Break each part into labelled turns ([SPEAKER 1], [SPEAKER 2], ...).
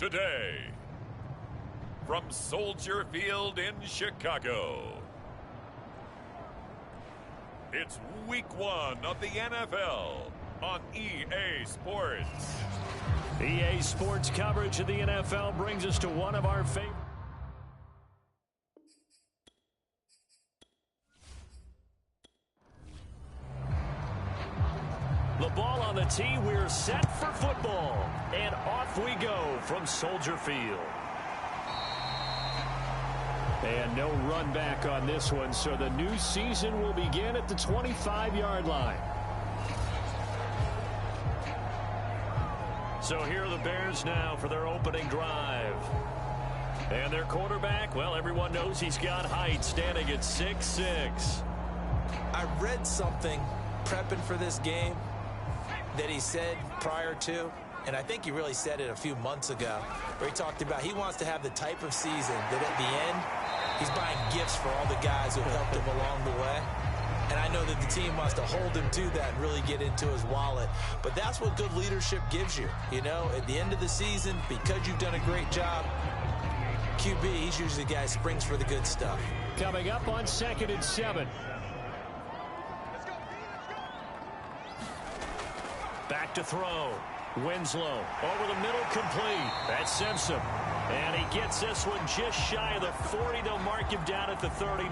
[SPEAKER 1] today. From Soldier Field in Chicago, it's Week 1 of the NFL on EA Sports.
[SPEAKER 2] EA Sports coverage of the NFL brings us to one of our favorite. The ball on the tee, we're set for football. And off we go from Soldier Field. And no run back on this one, so the new season will begin at the 25-yard line. So here are the Bears now for their opening drive. And their quarterback, well, everyone knows he's got height, standing at 6'6".
[SPEAKER 3] I read something prepping for this game that he said prior to, and I think he really said it a few months ago, where he talked about he wants to have the type of season that at the end, he's buying gifts for all the guys who helped him along the way. And I know that the team wants to hold him to that and really get into his wallet. But that's what good leadership gives you. You know, at the end of the season, because you've done a great job, QB, he's usually the guy who springs for the good stuff.
[SPEAKER 2] Coming up on 2nd and 7. Back to throw. Winslow over the middle, complete. That's Simpson. And he gets this one just shy of the 40. They'll mark him down at the 39.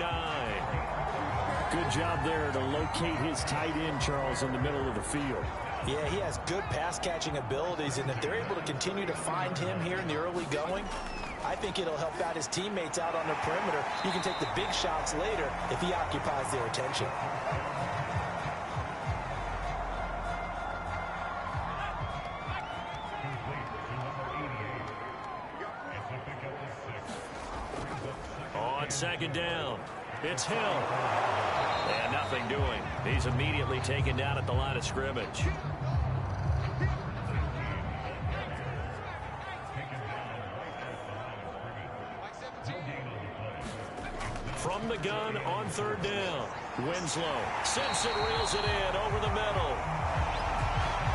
[SPEAKER 2] Good job there to locate his tight end, Charles, in the middle of the field.
[SPEAKER 3] Yeah, he has good pass-catching abilities, and if they're able to continue to find him here in the early going, I think it'll help out his teammates out on the perimeter. You can take the big shots later if he occupies their attention.
[SPEAKER 2] On 2nd down, it's Hill. And nothing doing. He's immediately taken down at the line of scrimmage. From the gun on 3rd down, Winslow. Simpson reels it in over the middle.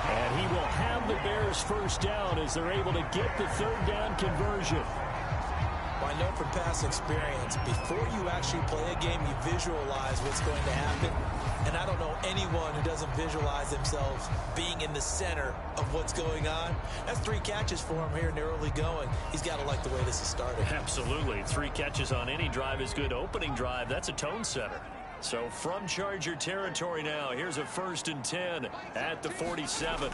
[SPEAKER 2] And he will have the Bears first down as they're able to get the 3rd down conversion.
[SPEAKER 3] Well, I know from past experience, before you actually play a game, you visualize what's going to happen. And I don't know anyone who doesn't visualize themselves being in the center of what's going on. That's 3 catches for him here in the early going. He's got to like the way this is starting.
[SPEAKER 2] Absolutely. 3 catches on any drive is good. Opening drive, that's a tone setter. So from Charger territory now, here's a 1st and 10 at the 47.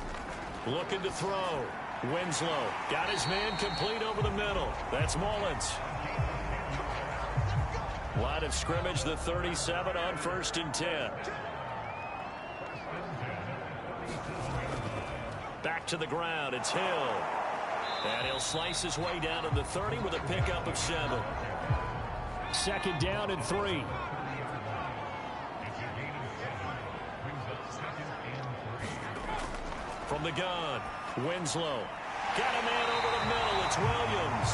[SPEAKER 2] Looking to throw. Winslow got his man complete over the middle. That's Mullins. Line of scrimmage, the 37 on 1st and 10. Back to the ground, it's Hill. And he'll slice his way down to the 30 with a pickup of 7. 2nd down and 3. From the gun, Winslow. Got a man over the middle. It's Williams.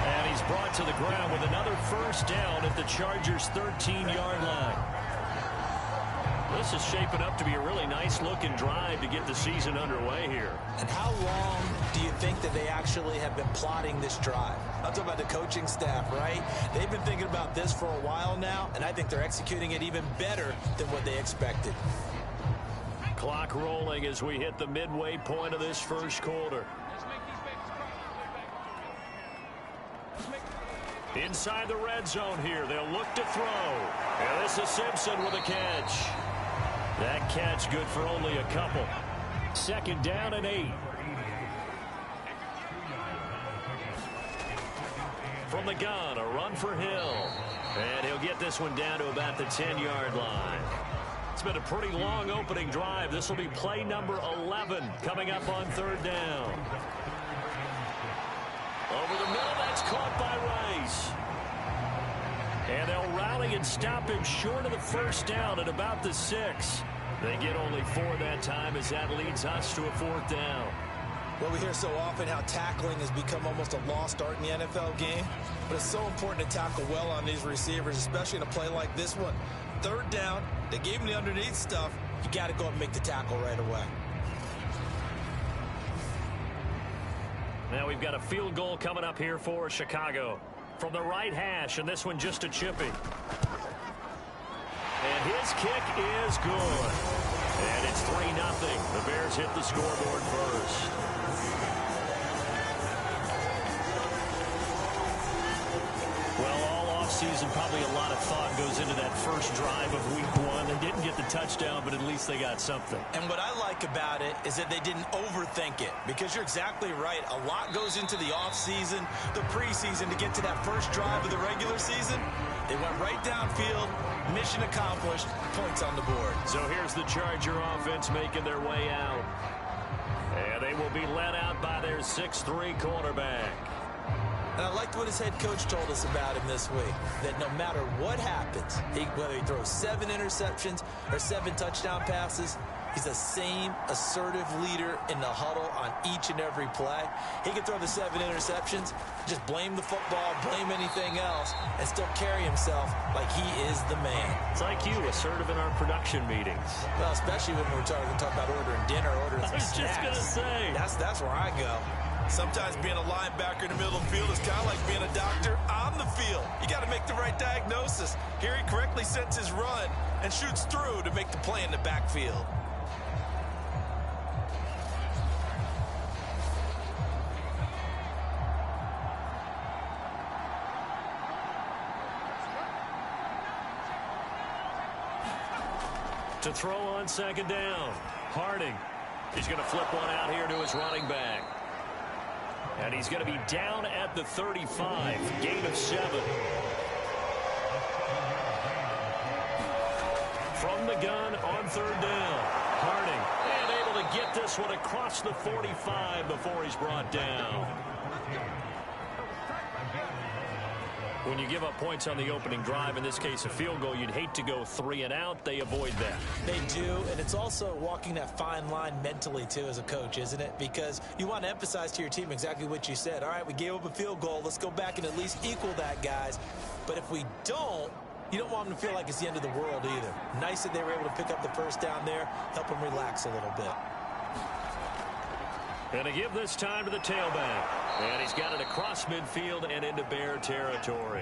[SPEAKER 2] And he's brought to the ground with another 1st down at the Chargers' 13-yard line. This is shaping up to be a really nice-looking drive to get the season underway here.
[SPEAKER 3] And how long do you think that they actually have been plotting this drive? I'm talking about the coaching staff, right? They've been thinking about this for a while now, and I think they're executing it even better than what they expected.
[SPEAKER 2] Clock rolling as we hit the midway point of this 1st quarter. Inside the red zone here, they'll look to throw. And this is Simpson with a catch. That catch good for only a couple. 2nd down and 8. From the gun, a run for Hill. And he'll get this one down to about the 10-yard line. It's been a pretty long opening drive. This will be play number 11 coming up on 3rd down. Over the middle, that's caught by Rice. And they'll rally and stop him short of the 1st down at about the 6. They get only 4 that time as that leads us to a 4th down.
[SPEAKER 3] Well, we hear so often how tackling has become almost a lost art in the NFL game. But it's so important to tackle well on these receivers, especially in a play like this one. 3rd down, they gave him the underneath stuff. You got to go and make the tackle right away.
[SPEAKER 2] Now we've got a field goal coming up here for Chicago. From the right hash, and this one just a chippy. And his kick is good. And it's 3-0. The Bears hit the scoreboard first. Well, all offseason, probably a lot of thought goes into that first drive of week 1. They didn't get the touchdown, but at least they got something.
[SPEAKER 3] And what I like about it is that they didn't overthink it, because you're exactly right. A lot goes into the offseason, the preseason, to get to that first drive of the regular season. They went right downfield, mission accomplished, points on the board.
[SPEAKER 2] So here's the Charger offense making their way out. And they will be led out by their 6'3" quarterback.
[SPEAKER 3] And I liked what his head coach told us about him this week, that no matter what happens, whether he throws 7 interceptions or 7 touchdown passes, he's the same assertive leader in the huddle on each and every play. He can throw the 7 interceptions, just blame the football, blame anything else, and still carry himself like he is the man.
[SPEAKER 2] It's like you, assertive in our production meetings.
[SPEAKER 3] Well, especially when we're talking about ordering dinner, ordering some snacks.
[SPEAKER 2] I was just going to say.
[SPEAKER 3] That's where I go. Sometimes being a linebacker in the middle of the field is kind of like being a doctor on the field. You got to make the right diagnosis. Here he correctly sets his run and shoots through to make the play in the backfield.
[SPEAKER 2] To throw on second down, Harding. He's going to flip one out here to his running back. And he's going to be down at the 35, gain of 7. From the gun on third down, Harding. And able to get this one across the 45 before he's brought down. When you give up points on the opening drive, in this case a field goal, you'd hate to go 3 and out. They avoid that.
[SPEAKER 3] They do, and it's also walking that fine line mentally, too, as a coach, isn't it? Because you want to emphasize to your team exactly what you said. All right, we gave up a field goal. Let's go back and at least equal that, guys. But if we don't, you don't want them to feel like it's the end of the world either. Nice that they were able to pick up the first down there, help them relax a little bit.
[SPEAKER 2] And to give this time to the tailback. And he's got it across midfield and into Bear territory.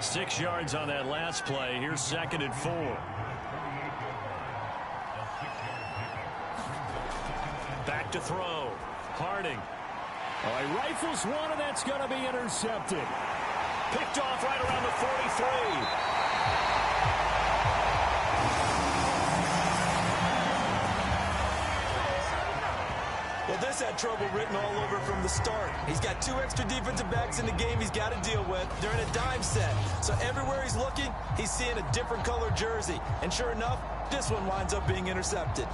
[SPEAKER 2] 6 yards on that last play. Here's 2nd and 4. Back to throw. Harding. Oh, he rifles one, and that's going to be intercepted. Picked off right around the 43.
[SPEAKER 3] Well, this had trouble written all over from the start. He's got 2 extra defensive backs in the game he's got to deal with. They're in a dime set. So everywhere he's looking, he's seeing a different color jersey. And sure enough, this one winds up being intercepted.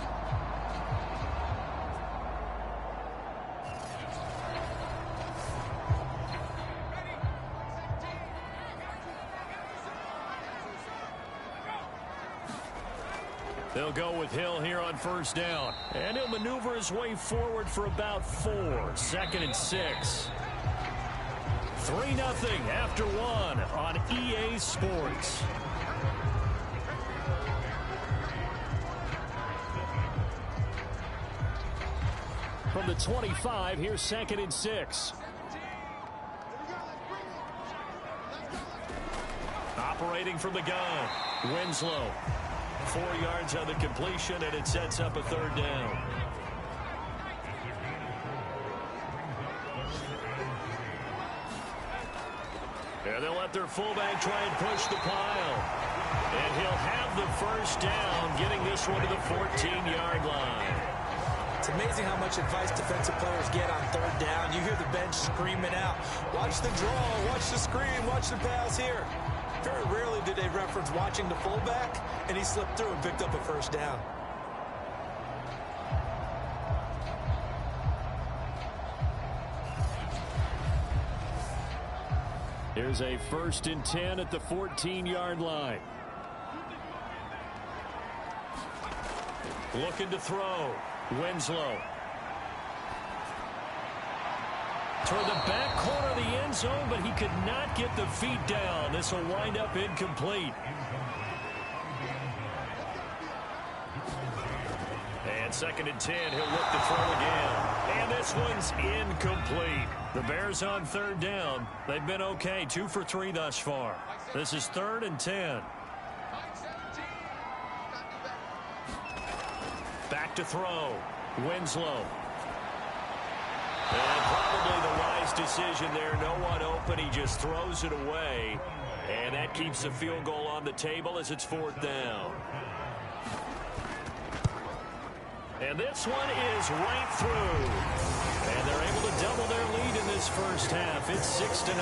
[SPEAKER 2] They'll go with Hill here on first down. And he'll maneuver his way forward for about 4. 2nd and 6. 3-0 after 1 on EA Sports. From the 25, here's 2nd and 6. Operating from the gun, Winslow. 4 yards on the completion, and it sets up a 3rd down. And they'll let their fullback try and push the pile. And he'll have the first down, getting this one to the 14-yard line.
[SPEAKER 3] It's amazing how much advice defensive players get on 3rd down. You hear the bench screaming out, watch the draw, watch the screen, watch the pass here. Very rarely do they reference watching the fullback, and he slipped through and picked up a first down.
[SPEAKER 2] Here's a 1st and 10 at the 14-yard line. Looking to throw. Winslow. Toward the back corner of the end zone, but he could not get the feet down. This will wind up incomplete. And 2nd and 10, he'll look to throw again. And this one's incomplete. The Bears on 3rd down. They've been okay, 2 for 3 thus far. This is 3rd and 10. Back to throw. Winslow. And probably the wise decision there. No one open. He just throws it away. And that keeps the field goal on the table as it's 4th down. And this one is right through. And they're able to double their lead in this first half. It's 6-0.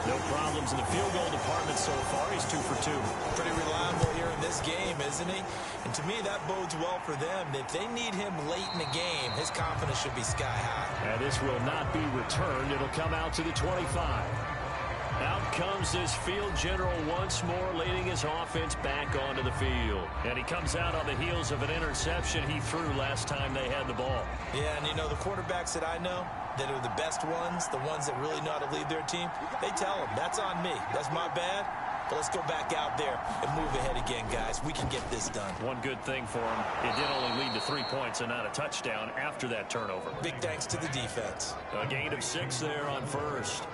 [SPEAKER 2] No problems in the field goal department so far. He's 2 for 2.
[SPEAKER 3] Pretty reliable here in this game, isn't he? And to me, that bodes well for them. If they need him late in the game, his confidence should be sky high.
[SPEAKER 2] And this will not be returned. It'll come out to the 25. Out comes this field general once more, leading his offense back onto the field. And he comes out on the heels of an interception he threw last time they had the ball.
[SPEAKER 3] Yeah, and you know, the quarterbacks that I know that are the best ones, the ones that really know how to lead their team, they tell them, that's on me. That's my bad. But let's go back out there and move ahead again, guys. We can get this done.
[SPEAKER 2] One good thing for him, it did only lead to 3 points and not a touchdown after that turnover.
[SPEAKER 3] Big thanks to the defense.
[SPEAKER 2] A gain of 6 there on first.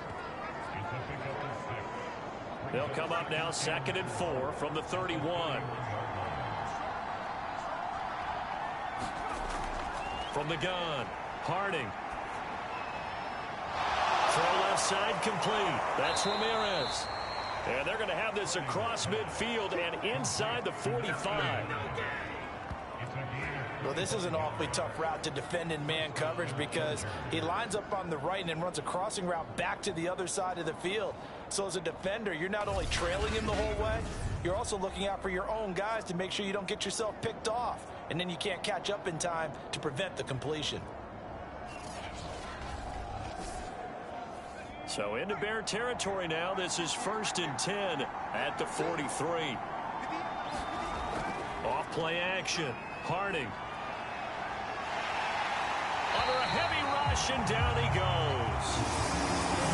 [SPEAKER 2] They'll come up now 2nd and 4 from the 31. From the gun, Harding. Throw left side complete. That's Ramirez. And they're going to have this across midfield and inside the 45.
[SPEAKER 3] Well, this is an awfully tough route to defend in man coverage because he lines up on the right and then runs a crossing route back to the other side of the field. So as a defender, you're not only trailing him the whole way, you're also looking out for your own guys to make sure you don't get yourself picked off. And then you can't catch up in time to prevent the completion.
[SPEAKER 2] So into Bear territory now. This is 1st and 10 at the 43. Off play action. Harding. Under a heavy rush, and down he goes.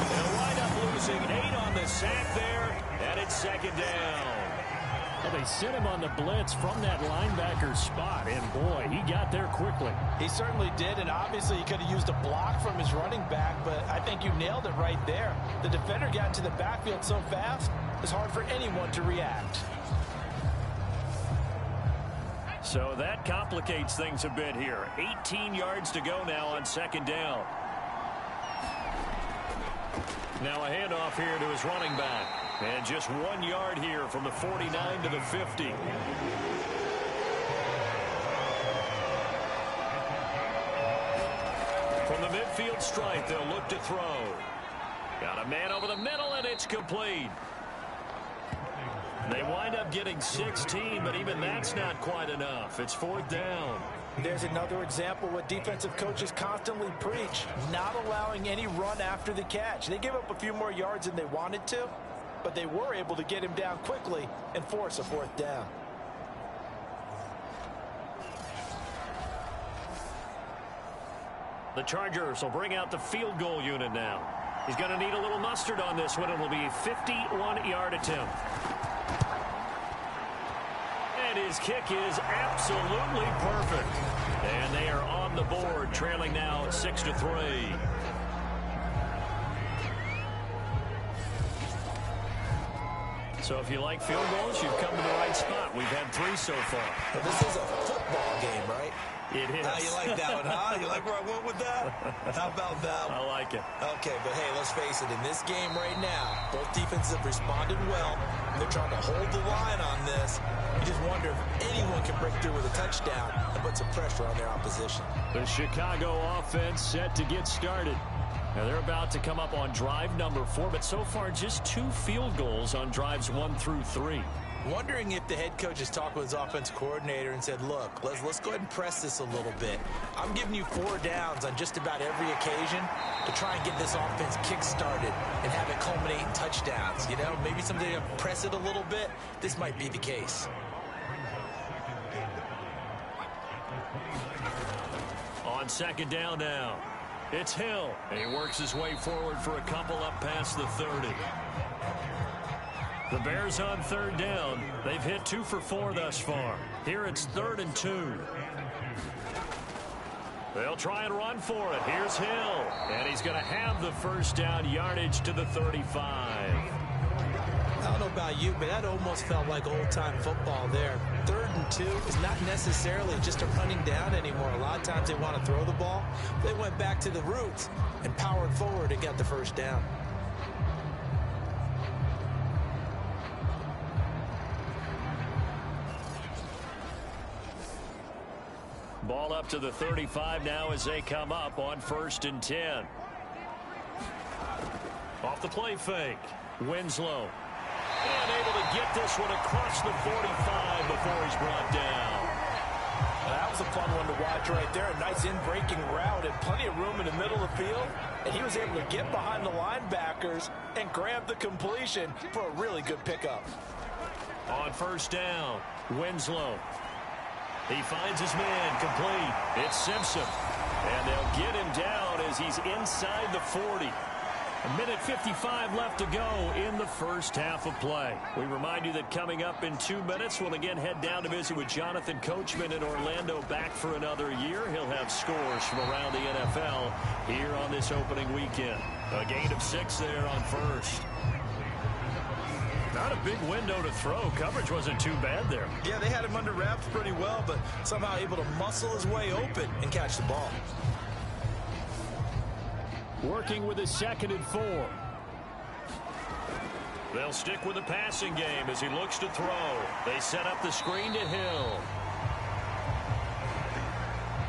[SPEAKER 2] They'll wind up losing 8 on the sack there, and it's 2nd down.
[SPEAKER 4] Well, they sent him on the blitz from that linebacker spot, and boy, he got there quickly.
[SPEAKER 3] He certainly did, and obviously he could have used a block from his running back, but I think you nailed it right there. The defender got into the backfield so fast, it's hard for anyone to react.
[SPEAKER 2] So that complicates things a bit here. 18 yards to go now on 2nd down. Now a handoff here to his running back. And just 1 yard here from the 49 to the 50. From the midfield stripe, they'll look to throw. Got a man over the middle, and it's complete. They wind up getting 16, but even that's not quite enough. It's 4th down.
[SPEAKER 3] There's another example what defensive coaches constantly preach, not allowing any run after the catch. They gave up a few more yards than they wanted to, but they were able to get him down quickly and force a 4th down.
[SPEAKER 2] The Chargers will bring out the field goal unit now. He's going to need a little mustard on this one. It'll be a 51-yard attempt. And his kick is absolutely perfect. And they are on the board, trailing now 6-3. So if you like field goals, you've come to the right spot. We've had 3 so far.
[SPEAKER 3] Well, this is a football game, right?
[SPEAKER 2] It is.
[SPEAKER 3] You like that one, huh? You like where I went with that? How about that one?
[SPEAKER 2] I like it.
[SPEAKER 3] Okay, but hey, let's face it. In this game right now, both defenses have responded well. They're trying to hold the line on this. You just wonder if anyone can break through with a touchdown and put some pressure on their opposition.
[SPEAKER 2] The Chicago offense set to get started. Now they're about to come up on drive number 4, but so far just 2 field goals on drives 1 through 3.
[SPEAKER 3] Wondering if the head coach has talked with his offensive coordinator and said, look, let's go ahead and press this a little bit. I'm giving you 4 downs on just about every occasion to try and get this offense kick-started and have it culminate in touchdowns. You know, maybe someday to press it a little bit. This might be the case.
[SPEAKER 2] On 2nd down now, it's Hill. And he works his way forward for a couple up past the 30. The Bears on 3rd down. They've hit 2 for 4 thus far. Here it's 3rd and 2. They'll try and run for it. Here's Hill. And he's going to have the first down yardage to the 35.
[SPEAKER 3] I don't know about you, but that almost felt like old-time football there. 3rd and 2 is not necessarily just a running down anymore. A lot of times they want to throw the ball. They went back to the roots and powered forward and got the first down.
[SPEAKER 2] Ball up to the 35 now as they come up on 1st and 10. Off the play fake. Winslow. And able to get this one across the 45 before he's brought down.
[SPEAKER 3] That was a fun one to watch right there. A nice in-breaking route and plenty of room in the middle of the field. And he was able to get behind the linebackers and grab the completion for a really good pickup.
[SPEAKER 2] On 1st down, Winslow. He finds his man complete. It's Simpson. And they'll get him down as he's inside the 40. A minute 55 left to go in the first half of play. We remind you that coming up in 2 minutes, we'll again head down to visit with Jonathan Coachman in Orlando, back for another year. He'll have scores from around the NFL here on this opening weekend. A gain of 6 there on 1st. Not a big window to throw. Coverage wasn't too bad there.
[SPEAKER 3] Yeah, they had him under wraps pretty well, but somehow able to muscle his way open and catch the ball.
[SPEAKER 2] Working with a 2nd and 4. They'll stick with the passing game as he looks to throw. They set up the screen to Hill.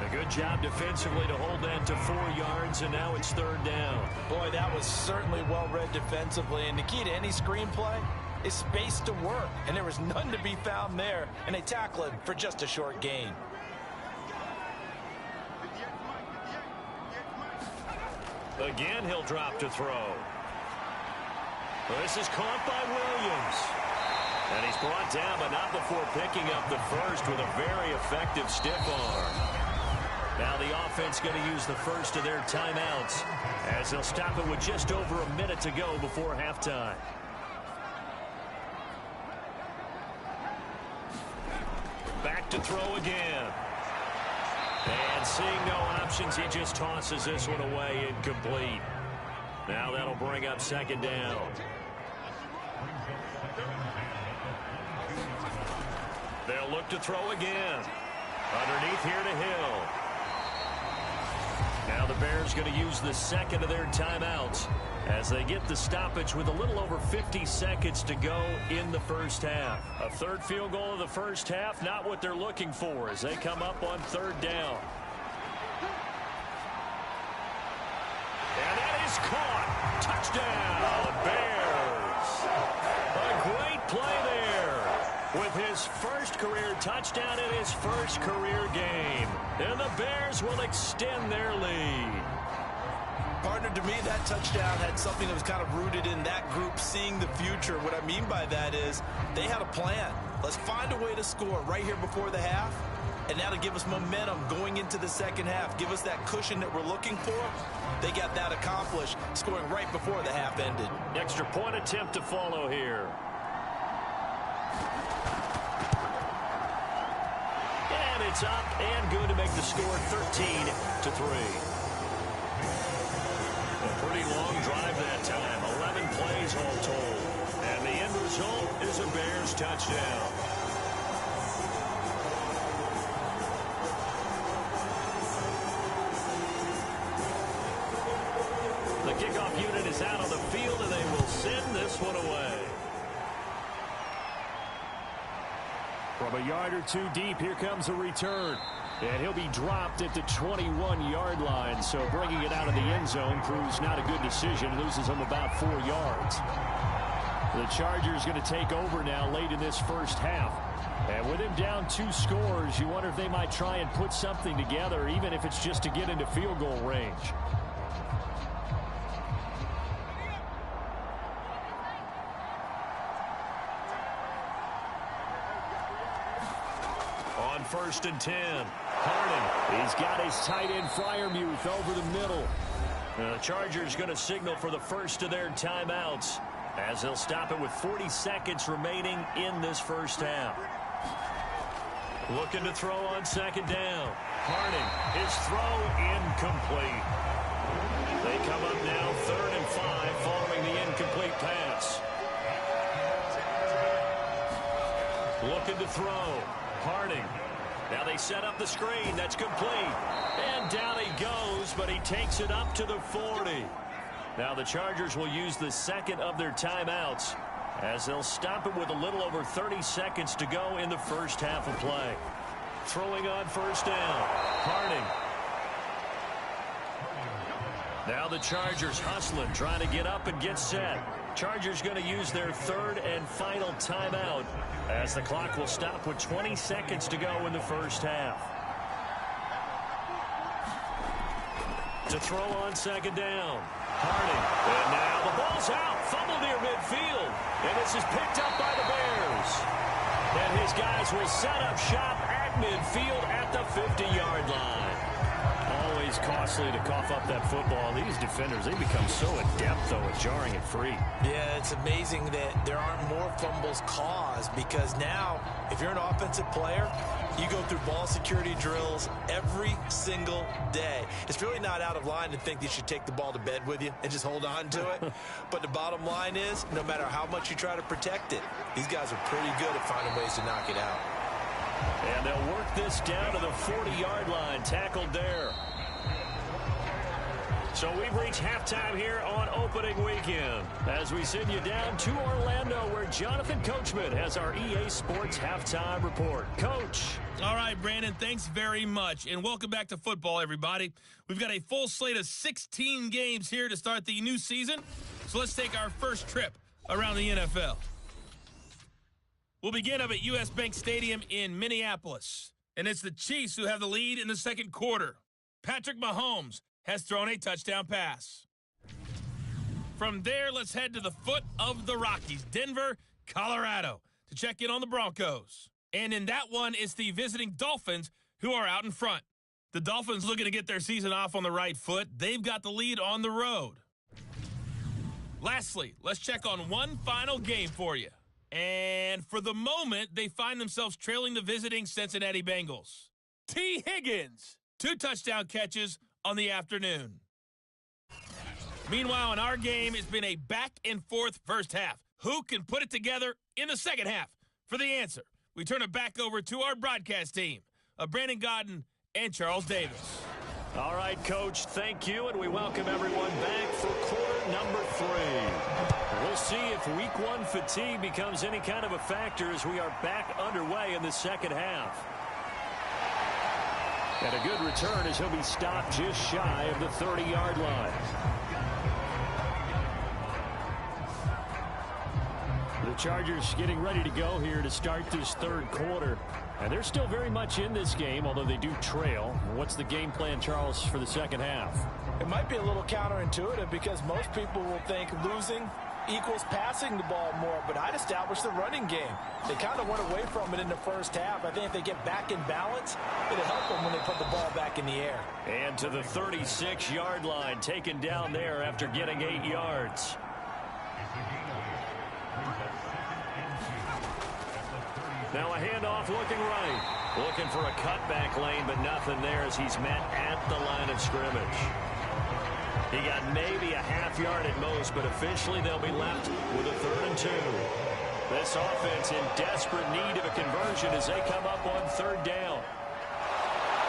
[SPEAKER 2] A good job defensively to hold that to 4 yards, and now it's 3rd down.
[SPEAKER 3] Boy, that was certainly well read defensively, and the key to any screenplay is space to work, and there was none to be found there, and they tackle him for just a short gain.
[SPEAKER 2] Again, he'll drop to throw. This is caught by Williams. And he's brought down, but not before picking up the first with a very effective stiff arm. Now the offense going to use the first of their timeouts as they'll stop it with just over a minute to go before halftime. Back to throw again. And seeing no options, he just tosses this one away, incomplete. Now that'll bring up 2nd down. They'll look to throw again. Underneath here to Hill. Now the Bears going to use the 2nd of their timeouts as they get the stoppage with a little over 50 seconds to go in the first half. A 3rd field goal of the first half, not what they're looking for as they come up on 3rd down. And that is caught. Touchdown, Bears. A great play there with his first career touchdown in his first career game. And the Bears will extend their lead.
[SPEAKER 3] Partner, to me, that touchdown had something that was kind of rooted in that group seeing the future. What I mean by that is they had a plan. Let's find a way to score right here before the half, and that'll give us momentum going into the second half. Give us that cushion that we're looking for. They got that accomplished, scoring right before the half ended.
[SPEAKER 2] Extra point attempt to follow here. And it's up and good to make the score 13-3. A pretty long drive that time. 11 plays all told. And the end result is a Bears touchdown. The kickoff unit is out on the field, and they will send this one away.
[SPEAKER 4] From a yard or 2 deep, here comes a return. And he'll be dropped at the 21-yard line. So bringing it out of the end zone proves not a good decision. Loses him about 4 yards. The Chargers going to take over now late in this first half. And with him down 2 scores, you wonder if they might try and put something together, even if it's just to get into field goal range.
[SPEAKER 2] On 1st and 10.
[SPEAKER 4] Harden, he's got his tight end Freiermuth over the middle.
[SPEAKER 2] The Chargers going to signal for the first of their timeouts as they'll stop it with 40 seconds remaining in this first half. Looking to throw on second down. Harding, his throw incomplete. They come up now 3rd and 5 following the incomplete pass. Looking to throw. Harding. Now they set up the screen. That's complete. And down he goes, but he takes it up to the 40. Now the Chargers will use the second of their timeouts as they'll stop it with a little over 30 seconds to go in the first half of play. Throwing on first down. Harding. Now the Chargers hustling, trying to get up and get set. Chargers going to use their 3rd and final timeout as the clock will stop with 20 seconds to go in the first half. To throw on second down. Harding. And now the ball's out. Fumble near midfield. And this is picked up by the Bears. And his guys will set up shop at midfield at the 50-yard line. Always costly to cough up that football. These defenders, they become so adept, though, at jarring it free.
[SPEAKER 3] Yeah, it's amazing that there aren't more fumbles caused because now, if you're an offensive player, you go through ball security drills every single day. It's really not out of line to think you should take the ball to bed with you and just hold on to it. But the bottom line is, no matter how much you try to protect it, these guys are pretty good at finding ways to knock it out.
[SPEAKER 2] And they'll work this down to the 40-yard line, tackled there. So we've reached halftime here on opening weekend as we send you down to Orlando where Jonathan Coachman has our EA Sports halftime report. Coach.
[SPEAKER 5] All right, Brandon, thanks very much. And welcome back to football, everybody. We've got a full slate of 16 games here to start the new season. So let's take our first trip around the NFL. We'll begin up at U.S. Bank Stadium in Minneapolis. And it's the Chiefs who have the lead in the second quarter. Patrick Mahomes has thrown a touchdown pass. From there, let's head to the foot of the Rockies, Denver, Colorado, to check in on the Broncos. And in that one, it's the visiting Dolphins who are out in front. The Dolphins looking to get their season off on the right foot. They've got the lead on the road. Lastly, let's check on one final game for you. And for the moment, they find themselves trailing the visiting Cincinnati Bengals. T. Higgins, 2 touchdown catches on the afternoon. Meanwhile, in our game, it's been a back-and-forth first half. Who can put it together in the second half? For the answer, we turn it back over to our broadcast team of Brandon Godden and Charles Davis.
[SPEAKER 2] All right, Coach, thank you, and we welcome everyone back for quarter number 3. We'll see if week 1 fatigue becomes any kind of a factor as we are back underway in the second half. And a good return as he'll be stopped just shy of the 30-yard line. The Chargers getting ready to go here to start this third quarter. And they're still very much in this game, although they do trail. What's the game plan, Charles, for the second half?
[SPEAKER 3] It might be a little counterintuitive because most people will think losing equals passing the ball more, but I'd establish the running game. They kind of went away from it in the first half. I think if they get back in balance, it'll help them when they put the ball back in the air.
[SPEAKER 2] And to the 36-yard line, taken down there after getting 8 yards. Now a handoff looking right. Looking for a cutback lane, but nothing there as he's met at the line of scrimmage. He got maybe a half yard at most, but officially they'll be left with a 3rd and 2. This offense in desperate need of a conversion as they come up on 3rd down.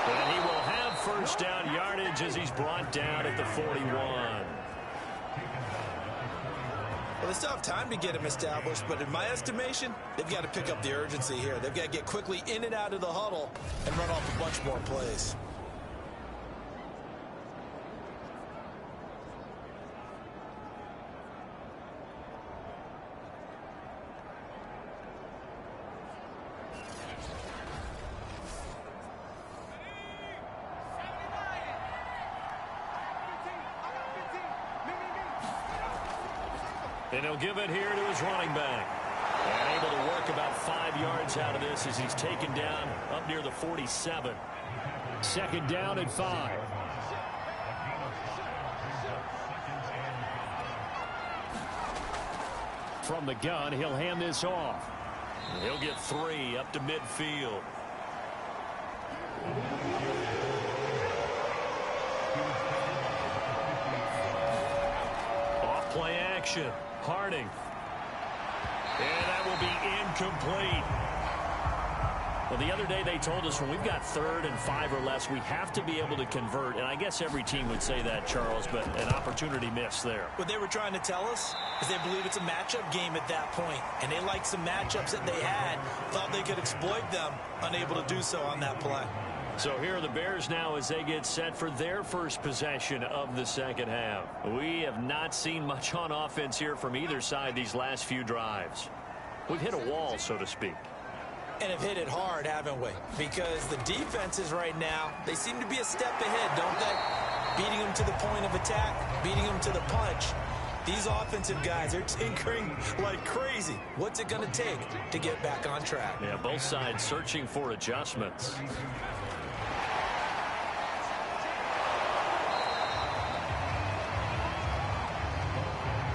[SPEAKER 2] And he will have first down yardage as he's brought down at the 41.
[SPEAKER 3] Well, they still have time to get him established, but in my estimation, they've got to pick up the urgency here. They've got to get quickly in and out of the huddle and run off a bunch more plays.
[SPEAKER 2] And he'll give it here to his running back. And able to work about 5 yards out of this as he's taken down up near the 47.
[SPEAKER 4] Second down and 5. From the gun, he'll hand this off.
[SPEAKER 2] He'll get 3 up to midfield. Off play action. Harding. And that will be incomplete. Well, the other day they told us when we've got 3rd and 5 or less, we have to be able to convert. And I guess every team would say that, Charles, but an opportunity missed there.
[SPEAKER 3] What they were trying to tell us is they believe it's a matchup game at that point. And they liked some matchups that they had, thought they could exploit them, unable to do so on that play.
[SPEAKER 2] So here are the Bears now as they get set for their first possession of the second half. We have not seen much on offense here from either side these last few drives. We've hit a wall, so to speak.
[SPEAKER 3] And have hit it hard, haven't we? Because the defenses right now, they seem to be a step ahead, don't they? Beating them to the point of attack, beating them to the punch. These offensive guys are tinkering like crazy. What's it going to take to get back on track?
[SPEAKER 2] Yeah, both sides searching for adjustments.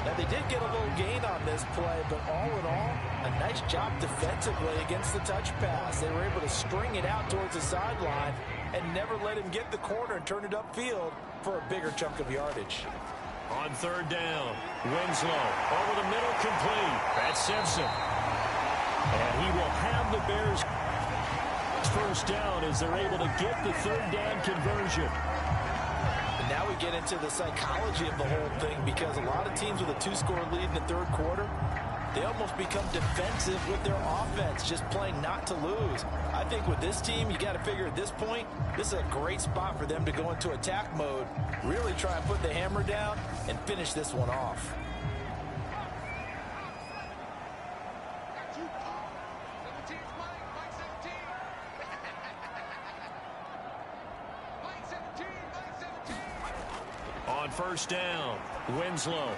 [SPEAKER 3] Now, they did get a little gain on this play, but all in all, a nice job defensively against the touch pass. They were able to string it out towards the sideline and never let him get the corner and turn it upfield for a bigger chunk of yardage.
[SPEAKER 2] On 3rd down, Winslow over the middle, complete. That's Simpson. And he will have the Bears first down as they're able to get the 3rd down conversion.
[SPEAKER 3] And now we get into the psychology of the whole thing, because a lot of teams with a 2-score lead in the 3rd quarter, they almost become defensive with their offense, just playing not to lose. I think with this team, you got to figure at this point, this is a great spot for them to go into attack mode, really try and put the hammer down and finish this one off.
[SPEAKER 2] On 1st down, Winslow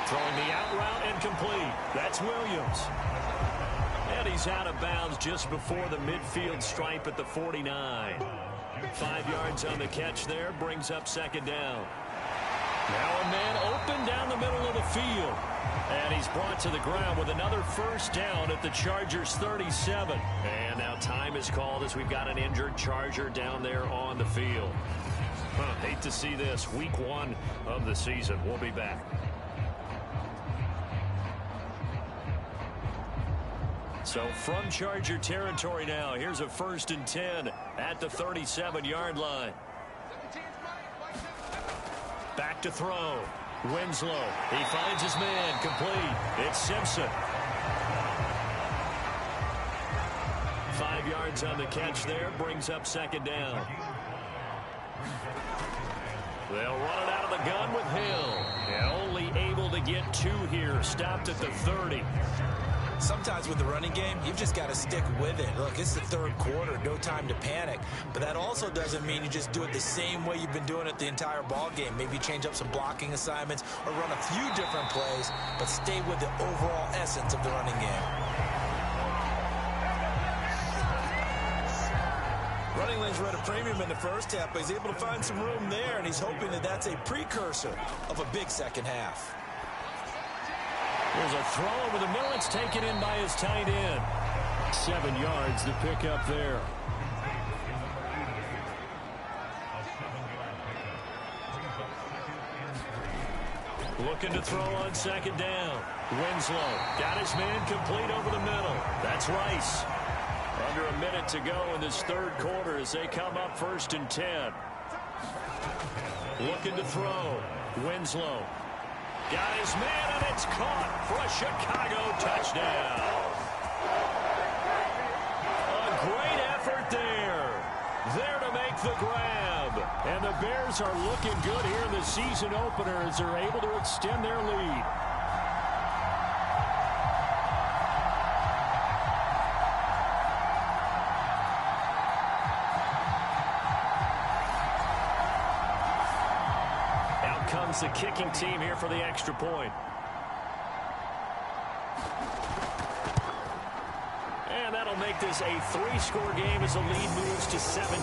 [SPEAKER 2] throwing the out route incomplete. That's Williams. And he's out of bounds just before the midfield stripe at the 49. 5 yards on the catch there, brings up 2nd down. Now a man open down the middle of the field. And he's brought to the ground with another 1st down at the Chargers' 37. And now time is called as we've got an injured Charger down there on the field. Hate to see this. Week 1 of the season. We'll be back. So from Charger territory now, here's a 1st and 10 at the 37-yard line. Back to throw. Winslow. He finds his man. Complete. It's Simpson. 5 yards on the catch there. Brings up 2nd down. They'll run it out of the gun with Hill. And only able to get 2 here. Stopped at the 30.
[SPEAKER 3] Sometimes with the running game, you've just got to stick with it. Look, it's the 3rd quarter, no time to panic. But that also doesn't mean you just do it the same way you've been doing it the entire ball game. Maybe change up some blocking assignments or run a few different plays, but stay with the overall essence of the running game. Running lanes were at a premium in the first half, but he's able to find some room there, and he's hoping that that's a precursor of a big second half.
[SPEAKER 2] There's a throw over the middle. It's taken in by his tight end.
[SPEAKER 4] 7 yards to pick up there.
[SPEAKER 2] Looking to throw on 2nd down. Winslow got his man complete over the middle. That's Rice. Under a minute to go in this 3rd quarter as they come up 1st and 10. Looking to throw. Winslow. Got his man, and it's caught for a Chicago touchdown. A great effort there. There to make the grab.
[SPEAKER 4] And the Bears are looking good here in the season opener as they're able to extend their lead.
[SPEAKER 2] Comes the kicking team here for the extra point. And that'll make this a 3-score game as the lead moves to 17.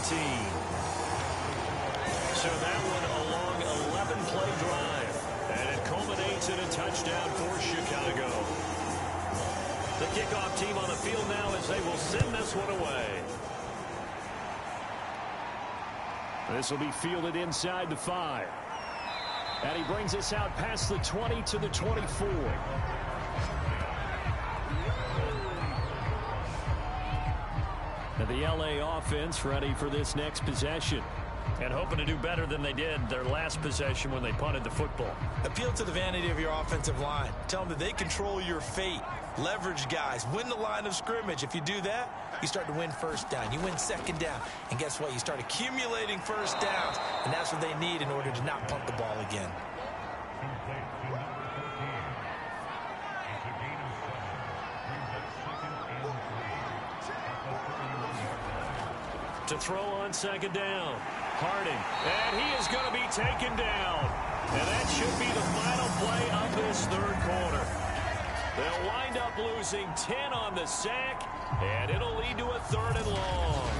[SPEAKER 2] So that one a long 11-play drive. And it culminates in a touchdown for Chicago. The kickoff team on the field now as they will send this one away. This will be fielded inside the 5. And he brings us out past the 20 to the 24. And the LA offense ready for this next possession. And hoping to do better than they did their last possession when they punted the football.
[SPEAKER 3] Appeal to the vanity of your offensive line. Tell them that they control your fate. Leverage guys. Win the line of scrimmage. If you do that, you start to win first down. You win second down. And guess what? You start accumulating first downs. And that's what they need in order to not punt the ball again.
[SPEAKER 2] To throw on second down. Harding. And he is going to be taken down. And that should be the final play of this third quarter. They'll wind up losing 10 on the sack, and it'll lead to a 3rd and long.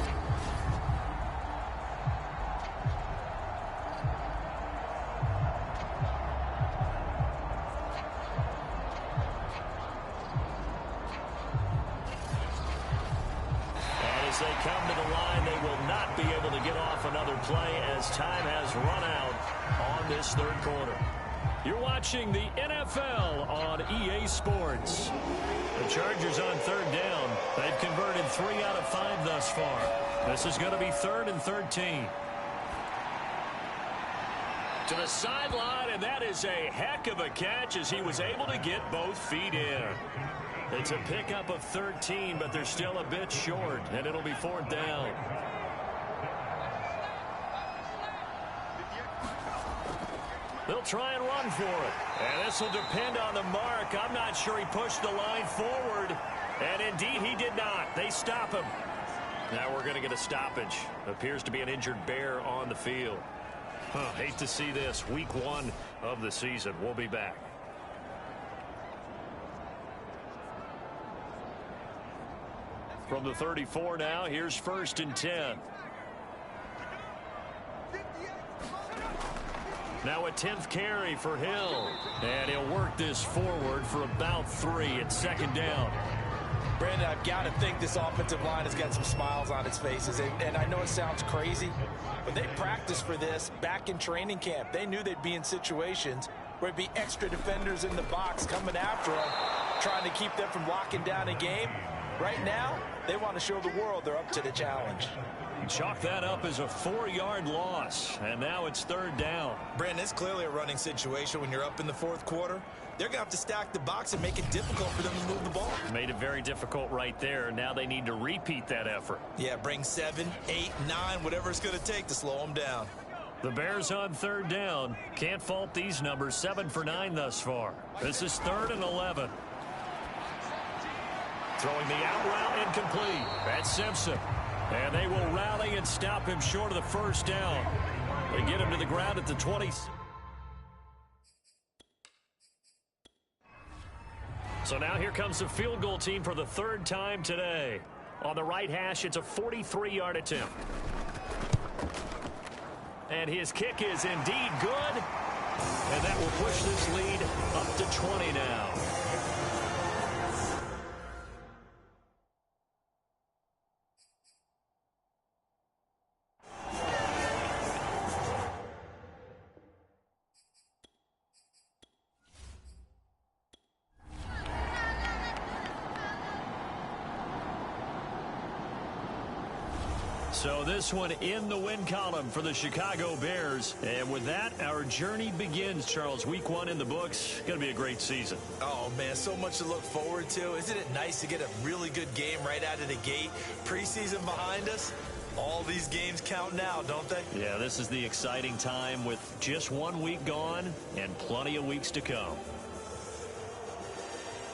[SPEAKER 2] And as they come to the line, they will not be able to get off another play as time has run out on this third quarter. You're watching the NFL on EA Sports. The Chargers on 3rd down. They've converted 3 out of 5 thus far. This is going to be 3rd and 13. To the sideline, and that is a heck of a catch as he was able to get both feet in. It's a pickup of 13, but they're still a bit short, and it'll be 4th down. They'll try and run for it. And this will depend on the mark. I'm not sure he pushed the line forward. And indeed, he did not. They stop him. Now we're going to get a stoppage. Appears to be an injured Bear on the field. Hate to see this. Week 1 of the season. We'll be back. From the 34 now, here's 1st and 10. Now a 10th carry for Hill. And he'll work this forward for about 3 at 2nd down.
[SPEAKER 3] Brandon, I've got to think this offensive line has got some smiles on its faces. And I know it sounds crazy, but they practiced for this back in training camp. They knew they'd be in situations where it'd be extra defenders in the box coming after them, trying to keep them from locking down a game. Right now, they want to show the world they're up to the challenge.
[SPEAKER 2] Chalk that up as a 4-yard loss, and now it's 3rd down.
[SPEAKER 3] Brandon, it's clearly a running situation when you're up in the 4th quarter. They're going to have to stack the box and make it difficult for them to move the ball.
[SPEAKER 2] Made it very difficult right there. Now they need to repeat that effort.
[SPEAKER 3] Yeah, bring 7, 8, 9, whatever it's going to take to slow them down.
[SPEAKER 2] The Bears on 3rd down. Can't fault these numbers. 7 for 9 thus far. This is 3rd and 11. Throwing the out route incomplete. That's Simpson. And they will rally and stop him short of the 1st down. They get him to the ground at the 20. So now here comes the field goal team for the 3rd time today. On the right hash, it's a 43-yard attempt. And his kick is indeed good. And that will push this lead up to 20 now. So this one in the win column for the Chicago Bears. And with that, our journey begins, Charles. Week 1 in the books. Going to be a great season.
[SPEAKER 3] Oh, man, so much to look forward to. Isn't it nice to get a really good game right out of the gate? Preseason behind us. All these games count now, don't they?
[SPEAKER 2] Yeah, this is the exciting time with just 1 week gone and plenty of weeks to come.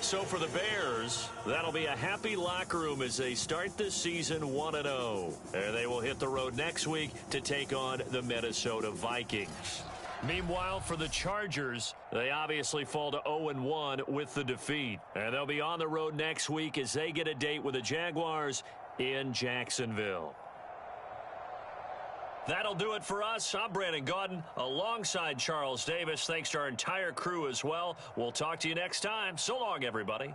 [SPEAKER 2] So for the Bears, that'll be a happy locker room as they start this season 1-0. And they will hit the road next week to take on the Minnesota Vikings. Meanwhile, for the Chargers, they obviously fall to 0-1 with the defeat. And they'll be on the road next week as they get a date with the Jaguars in Jacksonville. That'll do it for us. I'm Brandon Gaudin alongside Charles Davis. Thanks to our entire crew as well. We'll talk to you next time. So long, everybody.